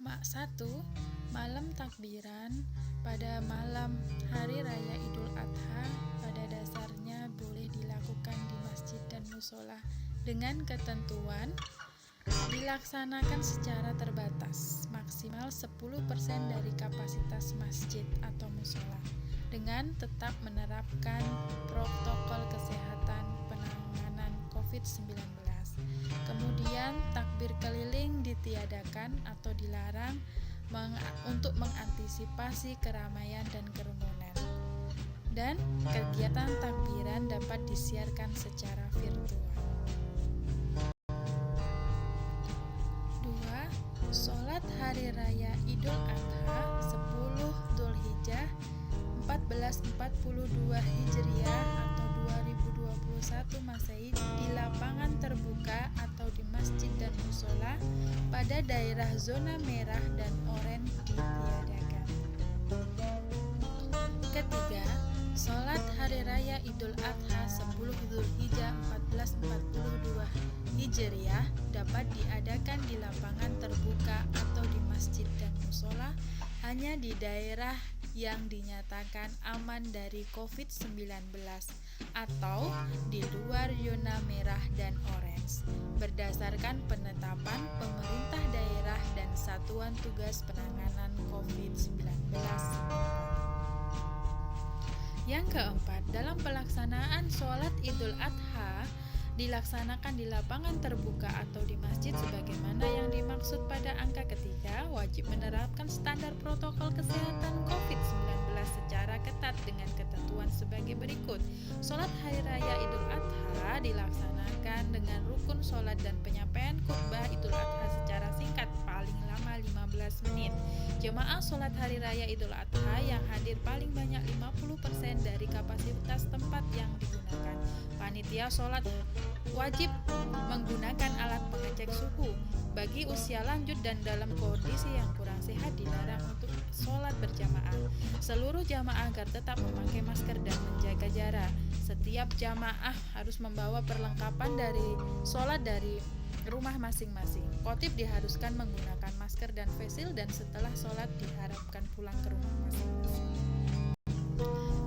1. Malam takbiran pada malam Hari Raya Idul Adha pada dasarnya boleh dilakukan di masjid dan musola dengan ketentuan dilaksanakan secara terbatas, maksimal 10% dari kapasitas masjid atau musola, dengan tetap menerapkan protokol kesehatan penanganan COVID-19. Kemudian takbir keliling ditiadakan atau dilarang untuk mengantisipasi keramaian dan kerumunan. Dan kegiatan takbiran dapat disiarkan secara virtual. 2. Sholat Hari Raya Idul Adha 10 Dzulhijjah 1442 Hijriah atau 2021 Masehi di lapangan terbuka atau di masjid dan musola pada daerah zona merah dan oranye ditiadakan. Ketiga, sholat Hari Raya Idul Adha 10 Dzulhijjah 1442 Hijriah dapat diadakan di lapangan terbuka atau di masjid dan musola hanya di daerah yang dinyatakan aman dari COVID-19 atau di luar zona merah dan orange berdasarkan penetapan pemerintah daerah dan Satuan Tugas Penanganan COVID-19. Yang keempat, dalam pelaksanaan sholat Idul Adha dilaksanakan di lapangan terbuka atau di masjid sebagaimana yang dimaksud pada angka ketiga, wajib menerapkan standar protokol kesehatan COVID-19 secara ketat dengan ketentuan sebagai berikut. Sholat Hari Raya Idul Adha dilaksanakan dengan rukun sholat dan penyampaian khutbah Idul Adha secara singkat paling lama 15 menit. Jemaah sholat Hari Raya Idul Adha yang hadir paling banyak 50% dari kapasitas tempat yang digunakan. Panitia sholat wajib menggunakan alat pengecek suhu. Bagi usia lanjut dan dalam kondisi yang kurang sehat dilarang untuk sholat berjamaah. Seluruh jamaah agar tetap memakai masker dan menjaga jarak. Setiap jamaah harus membawa perlengkapan dari sholat dari rumah masing-masing. Khotib diharuskan menggunakan masker dan face shield dan setelah sholat diharapkan pulang ke rumah masing-masing.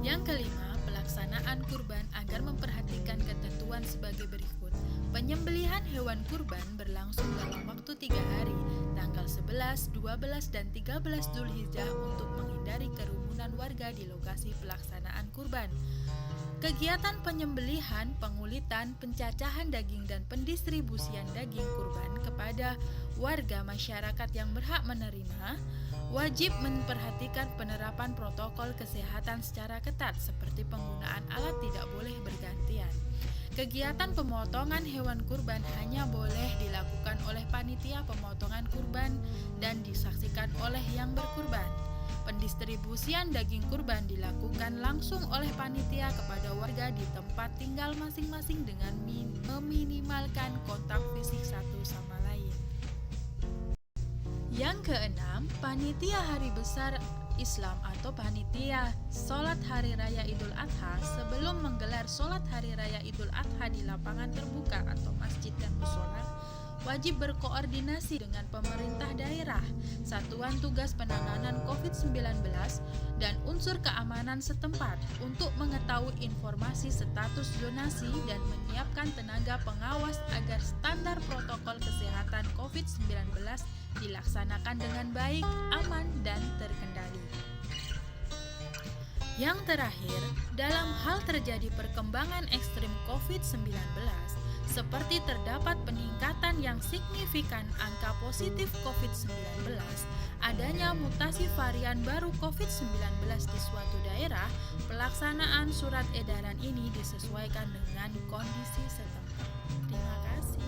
Yang kelima, pelaksanaan kurban agar memperhatikan ketentuan sebagai berikut. Penyembelihan hewan kurban berlangsung dalam waktu 3 hari, tanggal 11, 12, dan 13 Dzulhijjah untuk menghindari kerumunan warga di lokasi pelaksanaan kurban. Kegiatan penyembelihan, pengulitan, pencacahan daging dan pendistribusian daging kurban kepada warga masyarakat yang berhak menerima wajib memperhatikan penerapan protokol kesehatan secara ketat seperti penggunaan alat tidak boleh bergantian. Kegiatan pemotongan hewan kurban hanya boleh dilakukan oleh panitia pemotongan kurban dan disaksikan oleh yang berkurban. Pendistribusian daging kurban dilakukan langsung oleh panitia kepada warga di tempat tinggal masing-masing dengan meminimalkan kontak fisik satu sama lain. Yang keenam, panitia Hari Besar Islam atau panitia sholat Hari Raya Idul Adha sebelum menggelar sholat Hari Raya Idul Adha di lapangan terbuka atau masjid dan musola wajib berkoordinasi dengan pemerintah daerah, Satuan Tugas Penanganan COVID-19, dan unsur keamanan setempat untuk mengetahui informasi status zonasi dan menyiapkan tenaga pengawas agar standar protokol kesehatan COVID-19 dilaksanakan dengan baik, aman, dan terkendali. Yang terakhir, dalam hal terjadi perkembangan ekstrim COVID-19, seperti terdapat peningkatan yang signifikan angka positif COVID-19, adanya mutasi varian baru COVID-19 di suatu daerah, pelaksanaan surat edaran ini disesuaikan dengan kondisi setempat. Terima kasih.